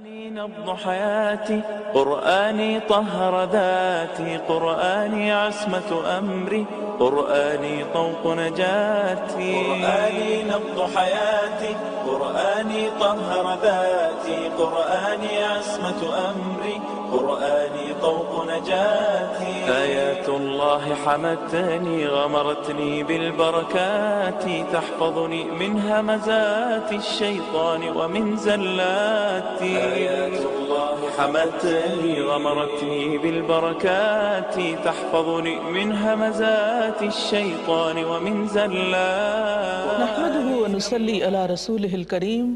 قرآني نبض حياتي، قرآني طهر ذاتي، قرآني عصمة أمري، قرآني طوق نجاتي. قرآني نبض حياتي، قرآني طهر ذاتي، قرآني عصمة أمري، قرآني طوق نجاتي. آيات الله حمتني غمرتني بالبركات، تحفظني من همزات الشيطان ومن زلاتي. آيات الله حمتني غمرتني بالبركات، تحفظني من همزات الشيطان ومن زلاتي. نحمده ونصلي على رسوله الكريم،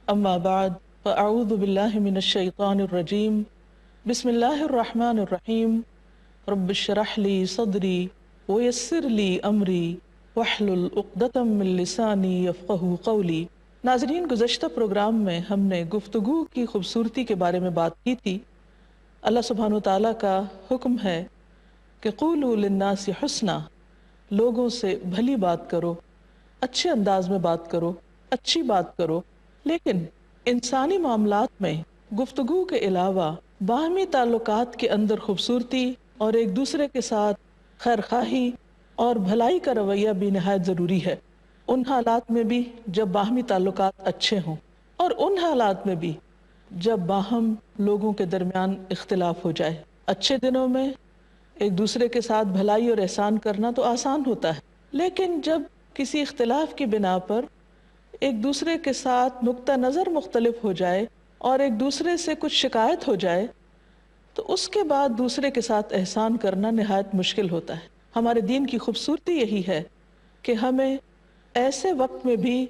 اما بعد فاعوذ بالله من الشيطان الرجيم. بسم الله الرحمن الرحیم. رب اشرح لي صدری ويسر لي امری واحلل عقدۃ من لسانی یفقہوا قولی. ناظرین، گزشتہ پروگرام میں ہم نے گفتگو کی خوبصورتی کے بارے میں بات کی تھی. اللہ سبحانہ وتعالیٰ کا حکم ہے کہ قولوا للناس حسنا، لوگوں سے بھلی بات کرو، اچھے انداز میں بات کرو، اچھی بات کرو. لیکن انسانی معاملات میں گفتگو کے علاوہ باہمی تعلقات کے اندر خوبصورتی اور ایک دوسرے کے ساتھ خیر خواہی اور بھلائی کا رویہ بھی نہایت ضروری ہے. ان حالات میں بھی جب باہمی تعلقات اچھے ہوں، اور ان حالات میں بھی جب باہم لوگوں کے درمیان اختلاف ہو جائے. اچھے دنوں میں ایک دوسرے کے ساتھ بھلائی اور احسان کرنا تو آسان ہوتا ہے، لیکن جب کسی اختلاف کی بنا پر ایک دوسرے کے ساتھ نقطہ نظر مختلف ہو جائے اور ایک دوسرے سے کچھ شکایت ہو جائے تو اس کے بعد دوسرے کے ساتھ احسان کرنا نہایت مشکل ہوتا ہے. ہمارے دین کی خوبصورتی یہی ہے کہ ہمیں ایسے وقت میں بھی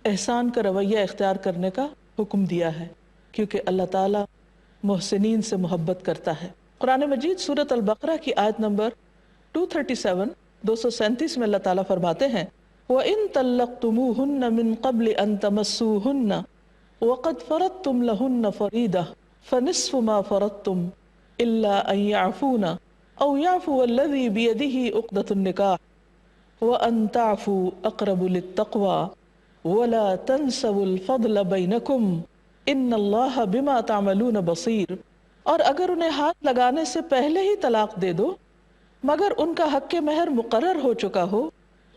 احسان کا رویہ اختیار کرنے کا حکم دیا ہے، کیونکہ اللہ تعالیٰ محسنین سے محبت کرتا ہے. قرآن مجید سورۃ البقرہ کی آیت نمبر 237 میں اللہ تعالیٰ فرماتے ہیں وَإِن طَلَّقْتُمُوهُنَّ مِن قَبْلِ أَن تَمَسُّوهُنَّ وَقَدْ فَرَضْتُمْ لَهُنَّ فَرِيضَةً فَنِصْفُ مَا فَرَضْتُمْ إِلَّا أَن يَعْفُونَ أَوْ يَعْفُوَ الَّذِي بِيَدِهِ عُقْدَةُ النِّكَاحِ وَأَن تَعْفُوا أَقْرَبُ لِلتَّقْوَى وَلَا تَنْسَوُا الْفَضْلَ بَيْنَكُمْ إِنَّ اللَّهَ بِمَا تَعْمَلُونَ بَصِيرٌ. اور اگر انہیں ہاتھ لگانے سے پہلے ہی طلاق دے دو مگر ان کا حق مہر مقرر ہو چکا ہو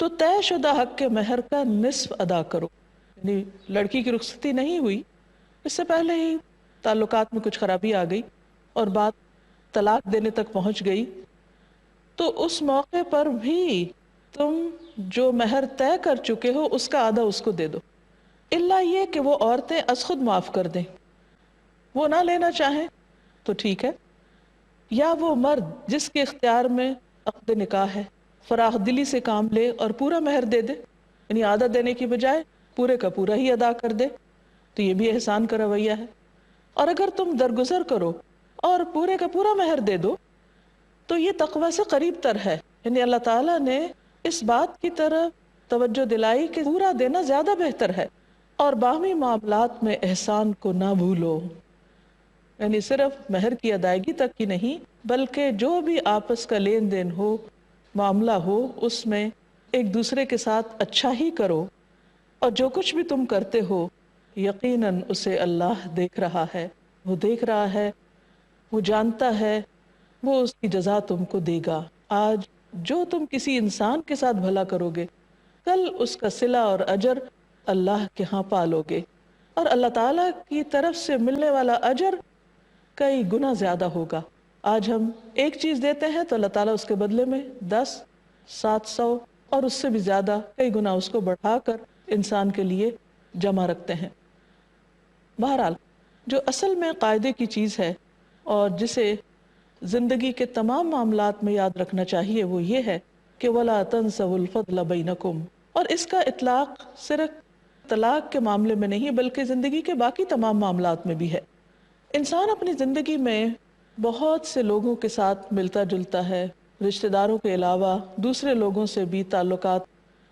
تو طے شدہ حق مہر کا نصف ادا کرو. یعنی لڑکی کی رخصتی نہیں ہوئی، اس سے پہلے ہی تعلقات میں کچھ خرابی آ گئی اور بات طلاق دینے تک پہنچ گئی، تو اس موقع پر بھی تم جو مہر طے کر چکے ہو اس کا آدھا اس کو دے دو، الا یہ کہ وہ عورتیں از خود معاف کر دیں. وہ نہ لینا چاہیں تو ٹھیک ہے، یا وہ مرد جس کے اختیار میں عقد نکاح ہے فراخ دلی سے کام لے اور پورا مہر دے دے، یعنی آدھا دینے کی بجائے پورے کا پورا ہی ادا کر دے، تو یہ بھی احسان کا رویہ ہے. اور اگر تم درگزر کرو اور پورے کا پورا مہر دے دو تو یہ تقوی سے قریب تر ہے. یعنی اللہ تعالیٰ نے اس بات کی طرف توجہ دلائی کہ پورا دینا زیادہ بہتر ہے. اور باہمی معاملات میں احسان کو نہ بھولو، یعنی صرف مہر کی ادائیگی تک کی نہیں بلکہ جو بھی آپس کا لین دین ہو، معاملہ ہو، اس میں ایک دوسرے کے ساتھ اچھا ہی کرو. اور جو کچھ بھی تم کرتے ہو یقیناً اسے اللہ دیکھ رہا ہے، وہ دیکھ رہا ہے، وہ جانتا ہے، وہ اس کی جزا تم کو دے گا. آج جو تم کسی انسان کے ساتھ بھلا کرو گے کل اس کا صلہ اور اجر اللہ کے ہاں پالو گے، اور اللہ تعالیٰ کی طرف سے ملنے والا اجر کئی گنا زیادہ ہوگا. آج ہم ایک چیز دیتے ہیں تو اللہ تعالیٰ اس کے بدلے میں 10، 700 اور اس سے بھی زیادہ کئی گنا اس کو بڑھا کر انسان کے لیے جمع رکھتے ہیں. بہرحال جو اصل میں قاعدے کی چیز ہے اور جسے زندگی کے تمام معاملات میں یاد رکھنا چاہیے وہ یہ ہے کہ وَلَا تَنْسَوُا الْفَضْلَ بَيْنَكُمْ. اور اس کا اطلاق صرف طلاق کے معاملے میں نہیں بلکہ زندگی کے باقی تمام معاملات میں بھی ہے. انسان اپنی زندگی میں بہت سے لوگوں کے ساتھ ملتا جلتا ہے، رشتہ داروں کے علاوہ دوسرے لوگوں سے بھی تعلقات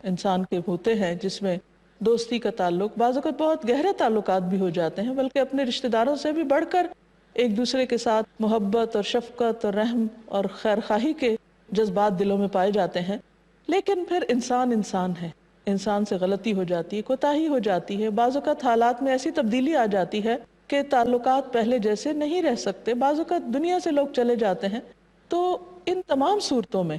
انسان کے ہوتے ہیں، جس میں دوستی کا تعلق، بعض اوقات بہت گہرے تعلقات بھی ہو جاتے ہیں، بلکہ اپنے رشتہ داروں سے بھی بڑھ کر ایک دوسرے کے ساتھ محبت اور شفقت اور رحم اور خیر خواہی کے جذبات دلوں میں پائے جاتے ہیں. لیکن پھر انسان ہے، انسان سے غلطی ہو جاتی ہے، کوتاہی ہو جاتی ہے، بعض اوقات حالات میں ایسی تبدیلی آ جاتی ہے کہ تعلقات پہلے جیسے نہیں رہ سکتے، بعض اوقات دنیا سے لوگ چلے جاتے ہیں، تو ان تمام صورتوں میں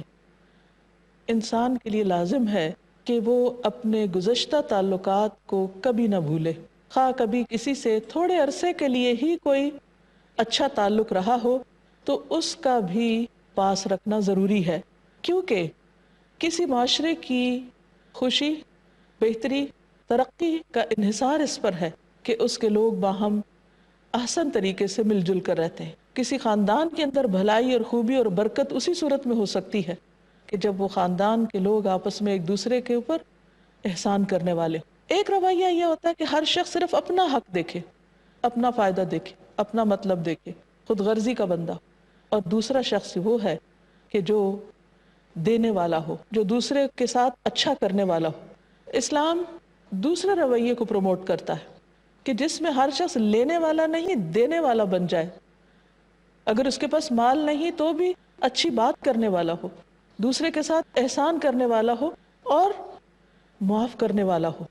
انسان کے لیے لازم ہے کہ وہ اپنے گزشتہ تعلقات کو کبھی نہ بھولے، خواہ کبھی کسی سے تھوڑے عرصے کے لیے ہی کوئی اچھا تعلق رہا ہو تو اس کا بھی پاس رکھنا ضروری ہے، کیونکہ کسی معاشرے کی خوشی، بہتری، ترقی کا انحصار اس پر ہے کہ اس کے لوگ باہم احسن طریقے سے مل جل کر رہتے ہیں۔ کسی خاندان کے اندر بھلائی اور خوبی اور برکت اسی صورت میں ہو سکتی ہے کہ جب وہ خاندان کے لوگ آپس میں ایک دوسرے کے اوپر احسان کرنے والے ہوں۔ ایک رویہ یہ ہوتا ہے کہ ہر شخص صرف اپنا حق دیکھے، اپنا فائدہ دیکھے، اپنا مطلب دیکھے، خود غرضی کا بندہ، اور دوسرا شخص وہ ہے کہ جو دینے والا ہو، جو دوسرے کے ساتھ اچھا کرنے والا ہو۔ اسلام دوسرے رویے کو پروموٹ کرتا ہے کہ جس میں ہر شخص لینے والا نہیں، دینے والا بن جائے، اگر اس کے پاس مال نہیں تو بھی اچھی بات کرنے والا ہو، دوسرے کے ساتھ احسان کرنے والا ہو اور معاف کرنے والا ہو،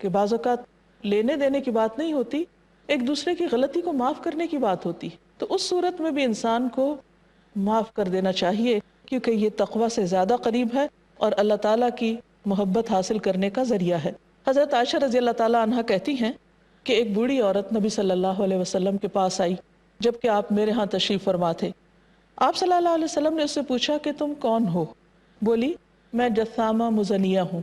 کہ بعض اوقات لینے دینے کی بات نہیں ہوتی، ایک دوسرے کی غلطی کو معاف کرنے کی بات ہوتی، تو اس صورت میں بھی انسان کو معاف کر دینا چاہیے، کیونکہ یہ تقوی سے زیادہ قریب ہے اور اللہ تعالیٰ کی محبت حاصل کرنے کا ذریعہ ہے۔ حضرت عائشہ رضی اللہ تعالیٰ عنہ کہتی ہیں کہ ایک بوڑھی عورت نبی صلی اللہ علیہ وسلم کے پاس آئی جبکہ آپ میرے ہاں تشریف فرما تھے۔ آپ صلی اللہ علیہ وسلم نے اس سے پوچھا کہ تم کون ہو؟ بولی میں جثامہ مزنیہ ہوں۔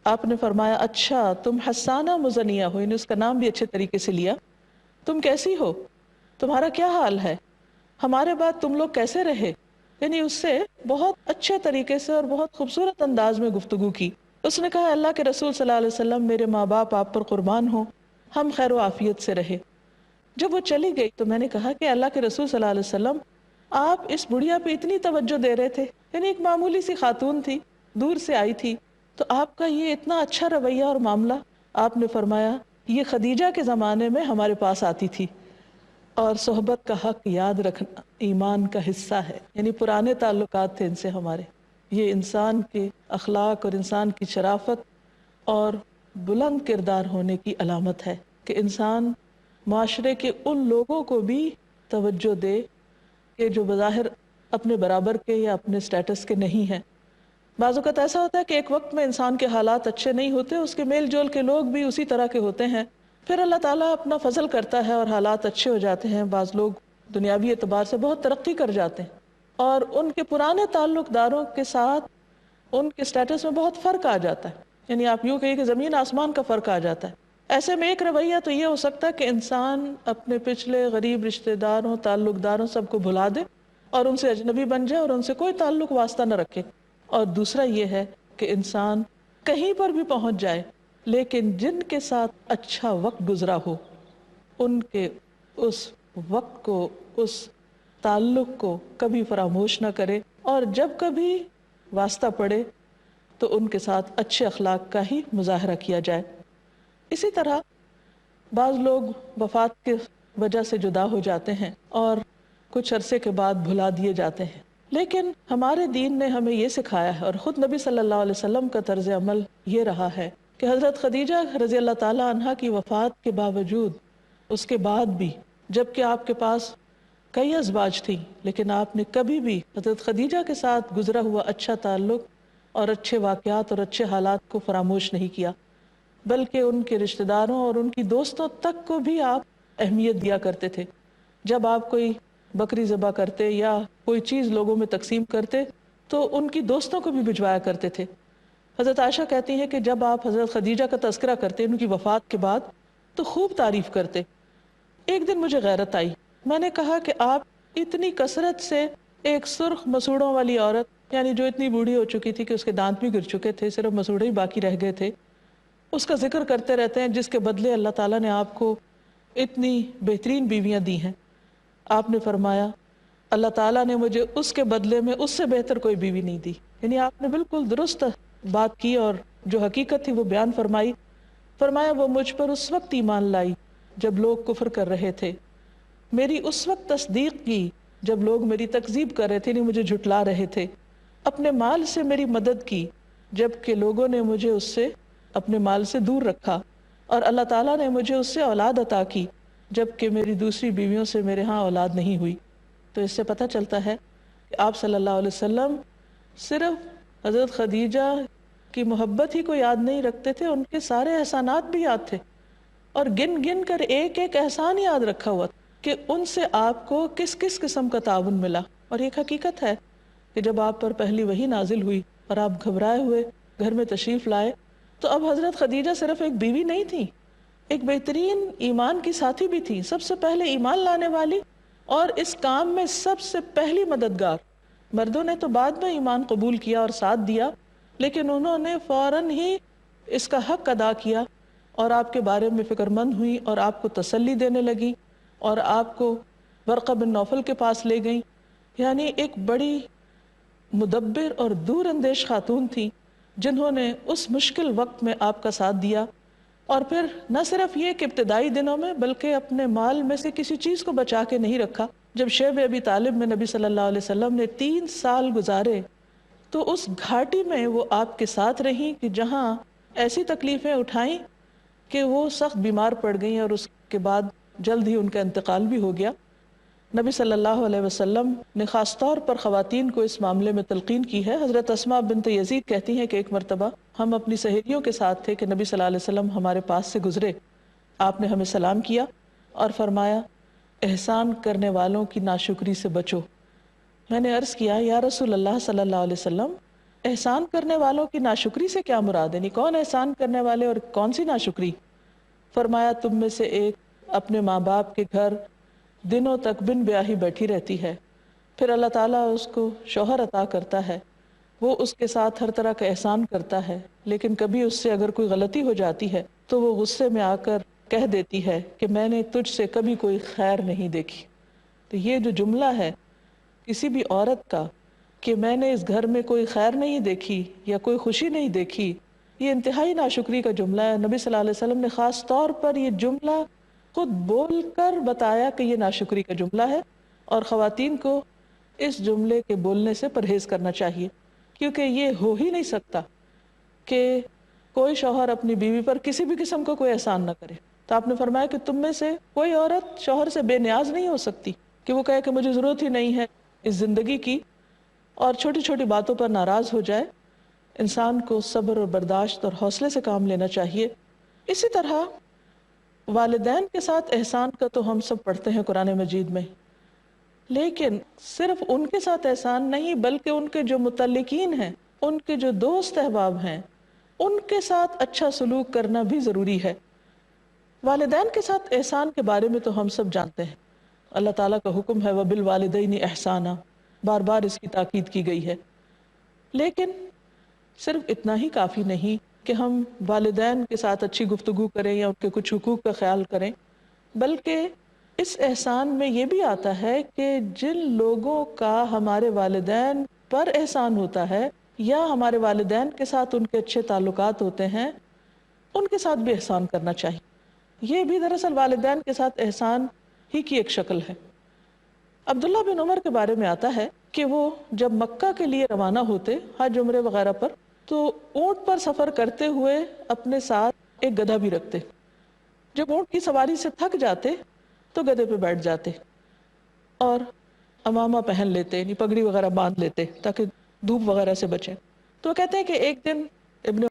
آپ نے فرمایا اچھا تم حسانہ مزنیہ ہو، یعنی اس کا نام بھی اچھے طریقے سے لیا، تم کیسی ہو، تمہارا کیا حال ہے، ہمارے بعد تم لوگ کیسے رہے، یعنی اس سے بہت اچھے طریقے سے اور بہت خوبصورت انداز میں گفتگو کی۔ اس نے کہا اللہ کے رسول صلی اللہ علیہ وسلم میرے ماں باپ آپ پر قربان ہوں، ہم خیر و عافیت سے رہے۔ جب وہ چلی گئی تو میں نے کہا کہ اللہ کے رسول صلی اللہ علیہ وسلم آپ اس بڑھیا پہ اتنی توجہ دے رہے تھے، یعنی ایک معمولی سی خاتون تھی، دور سے آئی تھی، تو آپ کا یہ اتنا اچھا رویہ اور معاملہ۔ آپ نے فرمایا یہ خدیجہ کے زمانے میں ہمارے پاس آتی تھی، اور صحبت کا حق یاد رکھنا ایمان کا حصہ ہے، یعنی پرانے تعلقات تھے ان سے ہمارے۔ یہ انسان کے اخلاق اور انسان کی شرافت اور بلند کردار ہونے کی علامت ہے کہ انسان معاشرے کے ان لوگوں کو بھی توجہ دے کہ جو بظاہر اپنے برابر کے یا اپنے سٹیٹس کے نہیں ہیں۔ بعض اوقات ایسا ہوتا ہے کہ ایک وقت میں انسان کے حالات اچھے نہیں ہوتے، اس کے میل جول کے لوگ بھی اسی طرح کے ہوتے ہیں، پھر اللہ تعالیٰ اپنا فضل کرتا ہے اور حالات اچھے ہو جاتے ہیں، بعض لوگ دنیاوی اعتبار سے بہت ترقی کر جاتے ہیں اور ان کے پرانے تعلق داروں کے ساتھ ان کے سٹیٹس میں بہت فرق آ جاتا ہے، یعنی آپ یوں کہیے کہ زمین آسمان کا فرق آ جاتا ہے۔ ایسے میں ایک رویہ تو یہ ہو سکتا ہے کہ انسان اپنے پچھلے غریب رشتہ داروں، تعلق داروں سب کو بھلا دے اور ان سے اجنبی بن جائے اور ان سے کوئی تعلق واسطہ نہ رکھے، اور دوسرا یہ ہے کہ انسان کہیں پر بھی پہنچ جائے لیکن جن کے ساتھ اچھا وقت گزرا ہو ان کے اس وقت کو، اس تعلق کو کبھی فراموش نہ کرے، اور جب کبھی واسطہ پڑے تو ان کے ساتھ اچھے اخلاق کا ہی مظاہرہ کیا جائے۔ اسی طرح بعض لوگ وفات کے وجہ سے جدا ہو جاتے ہیں اور کچھ عرصے کے بعد بھلا دیے جاتے ہیں، لیکن ہمارے دین نے ہمیں یہ سکھایا ہے اور خود نبی صلی اللہ علیہ وسلم کا طرز عمل یہ رہا ہے کہ حضرت خدیجہ رضی اللہ تعالی عنہا کی وفات کے باوجود، اس کے بعد بھی جبکہ آپ کے پاس کئی ازواج تھیں، لیکن آپ نے کبھی بھی حضرت خدیجہ کے ساتھ گزرا ہوا اچھا تعلق اور اچھے واقعات اور اچھے حالات کو فراموش نہیں کیا، بلکہ ان کے رشتہ داروں اور ان کی دوستوں تک کو بھی آپ اہمیت دیا کرتے تھے۔ جب آپ کوئی بکری ذبح کرتے یا کوئی چیز لوگوں میں تقسیم کرتے تو ان کی دوستوں کو بھی بھجوایا کرتے تھے۔ حضرت عائشہ کہتی ہیں کہ جب آپ حضرت خدیجہ کا تذکرہ کرتے ان کی وفات کے بعد تو خوب تعریف کرتے۔ ایک دن مجھے غیرت آئی، میں نے کہا کہ آپ اتنی کثرت سے ایک سرخ مسوڑوں والی عورت، یعنی جو اتنی بوڑھی ہو چکی تھی کہ اس کے دانت بھی گر چکے تھے، صرف مسوڑے ہی باقی رہ گئے تھے، اس کا ذکر کرتے رہتے ہیں جس کے بدلے اللہ تعالیٰ نے آپ کو اتنی بہترین بیویاں دی ہیں۔ آپ نے فرمایا اللہ تعالیٰ نے مجھے اس کے بدلے میں اس سے بہتر کوئی بیوی نہیں دی، یعنی آپ نے بالکل درست بات کی اور جو حقیقت تھی وہ بیان فرمائی۔ فرمایا وہ مجھ پر اس وقت ایمان لائی جب لوگ کفر کر رہے تھے، میری اس وقت تصدیق کی جب لوگ میری تکذیب کر رہے تھے، یعنی مجھے جھٹلا رہے تھے، اپنے مال سے میری مدد کی جبکہ لوگوں نے مجھے اس سے اپنے مال سے دور رکھا، اور اللہ تعالیٰ نے مجھے اس سے اولاد عطا کی جبکہ میری دوسری بیویوں سے میرے ہاں اولاد نہیں ہوئی۔ تو اس سے پتہ چلتا ہے کہ آپ صلی اللہ علیہ وسلم صرف حضرت خدیجہ کی محبت ہی کو یاد نہیں رکھتے تھے، ان کے سارے احسانات بھی یاد تھے، اور گن گن کر ایک ایک احسان یاد رکھا ہوا کہ ان سے آپ کو کس کس قسم کا تعاون ملا۔ اور ایک حقیقت ہے کہ جب آپ پر پہلی وحی نازل ہوئی اور آپ گھبرائے ہوئے گھر میں تشریف لائے، تو اب حضرت خدیجہ صرف ایک بیوی نہیں تھی، ایک بہترین ایمان کی ساتھی بھی تھی، سب سے پہلے ایمان لانے والی اور اس کام میں سب سے پہلی مددگار۔ مردوں نے تو بعد میں ایمان قبول کیا اور ساتھ دیا، لیکن انہوں نے فوراً ہی اس کا حق ادا کیا اور آپ کے بارے میں فکر مند ہوئی اور آپ کو تسلی دینے لگی اور آپ کو ورقہ بن نوفل کے پاس لے گئیں۔ یعنی ایک بڑی مدبر اور دور اندیش خاتون تھی جنہوں نے اس مشکل وقت میں آپ کا ساتھ دیا، اور پھر نہ صرف یہ کہ ابتدائی دنوں میں بلکہ اپنے مال میں سے کسی چیز کو بچا کے نہیں رکھا۔ جب شیب ابی طالب میں نبی صلی اللہ علیہ وسلم نے 3 سال گزارے تو اس گھاٹی میں وہ آپ کے ساتھ رہیں کہ جہاں ایسی تکلیفیں اٹھائیں کہ وہ سخت بیمار پڑ گئیں اور اس کے بعد جلد ہی ان کا انتقال بھی ہو گیا۔ نبی صلی اللہ علیہ وسلم نے خاص طور پر خواتین کو اس معاملے میں تلقین کی ہے۔ حضرت اسماء بنت یزید کہتی ہیں کہ ایک مرتبہ ہم اپنی سہیلیوں کے ساتھ تھے کہ نبی صلی اللہ علیہ وسلم ہمارے پاس سے گزرے، آپ نے ہمیں سلام کیا اور فرمایا احسان کرنے والوں کی ناشکری سے بچو۔ میں نے عرض کیا یا رسول اللہ صلی اللہ علیہ وسلم، احسان کرنے والوں کی ناشکری سے کیا مراد ہے؟ یعنی کون احسان کرنے والے اور کون سی ناشکری؟ فرمایا تم میں سے ایک اپنے ماں باپ کے گھر دنوں تک بن بیاہی بیٹھی رہتی ہے، پھر اللہ تعالیٰ اس کو شوہر عطا کرتا ہے، وہ اس کے ساتھ ہر طرح کا احسان کرتا ہے، لیکن کبھی اس سے اگر کوئی غلطی ہو جاتی ہے تو وہ غصے میں آ کر کہہ دیتی ہے کہ میں نے تجھ سے کبھی کوئی خیر نہیں دیکھی۔ تو یہ جو جملہ ہے کسی بھی عورت کا کہ میں نے اس گھر میں کوئی خیر نہیں دیکھی یا کوئی خوشی نہیں دیکھی، یہ انتہائی ناشکری کا جملہ ہے۔ نبی صلی اللہ علیہ وسلم نے خاص طور پر یہ جملہ خود بول کر بتایا کہ یہ ناشکری کا جملہ ہے، اور خواتین کو اس جملے کے بولنے سے پرہیز کرنا چاہیے، کیونکہ یہ ہو ہی نہیں سکتا کہ کوئی شوہر اپنی بیوی پر کسی بھی قسم کا کوئی احسان نہ کرے۔ تو آپ نے فرمایا کہ تم میں سے کوئی عورت شوہر سے بے نیاز نہیں ہو سکتی کہ وہ کہے کہ مجھے ضرورت ہی نہیں ہے اس زندگی کی، اور چھوٹی چھوٹی باتوں پر ناراض ہو جائے۔ انسان کو صبر اور برداشت اور حوصلے سے کام لینا چاہیے۔ اسی طرح والدین کے ساتھ احسان کا تو ہم سب پڑھتے ہیں قرآن مجید میں، لیکن صرف ان کے ساتھ احسان نہیں بلکہ ان کے جو متعلقین ہیں، ان کے جو دوست احباب ہیں، ان کے ساتھ اچھا سلوک کرنا بھی ضروری ہے۔ والدین کے ساتھ احسان کے بارے میں تو ہم سب جانتے ہیں، اللہ تعالیٰ کا حکم ہے وَبِالْوَالِدَيْنِ احسانا، بار بار اس کی تاکید کی گئی ہے، لیکن صرف اتنا ہی کافی نہیں کہ ہم والدین کے ساتھ اچھی گفتگو کریں یا ان کے کچھ حقوق کا خیال کریں، بلکہ اس احسان میں یہ بھی آتا ہے کہ جن لوگوں کا ہمارے والدین پر احسان ہوتا ہے یا ہمارے والدین کے ساتھ ان کے اچھے تعلقات ہوتے ہیں، ان کے ساتھ بھی احسان کرنا چاہیے۔ یہ بھی دراصل والدین کے ساتھ احسان ہی کی ایک شکل ہے۔ عبداللہ بن عمر کے بارے میں آتا ہے کہ وہ جب مکہ کے لیے روانہ ہوتے حج عمرے وغیرہ پر، تو اونٹ پر سفر کرتے ہوئے اپنے ساتھ ایک گدھا بھی رکھتے۔ جب اونٹ کی سواری سے تھک جاتے تو گدھے پہ بیٹھ جاتے اور امامہ پہن لیتے، یعنی پگڑی وغیرہ باندھ لیتے تاکہ دھوپ وغیرہ سے بچیں۔ تو کہتے ہیں کہ ایک دن ابن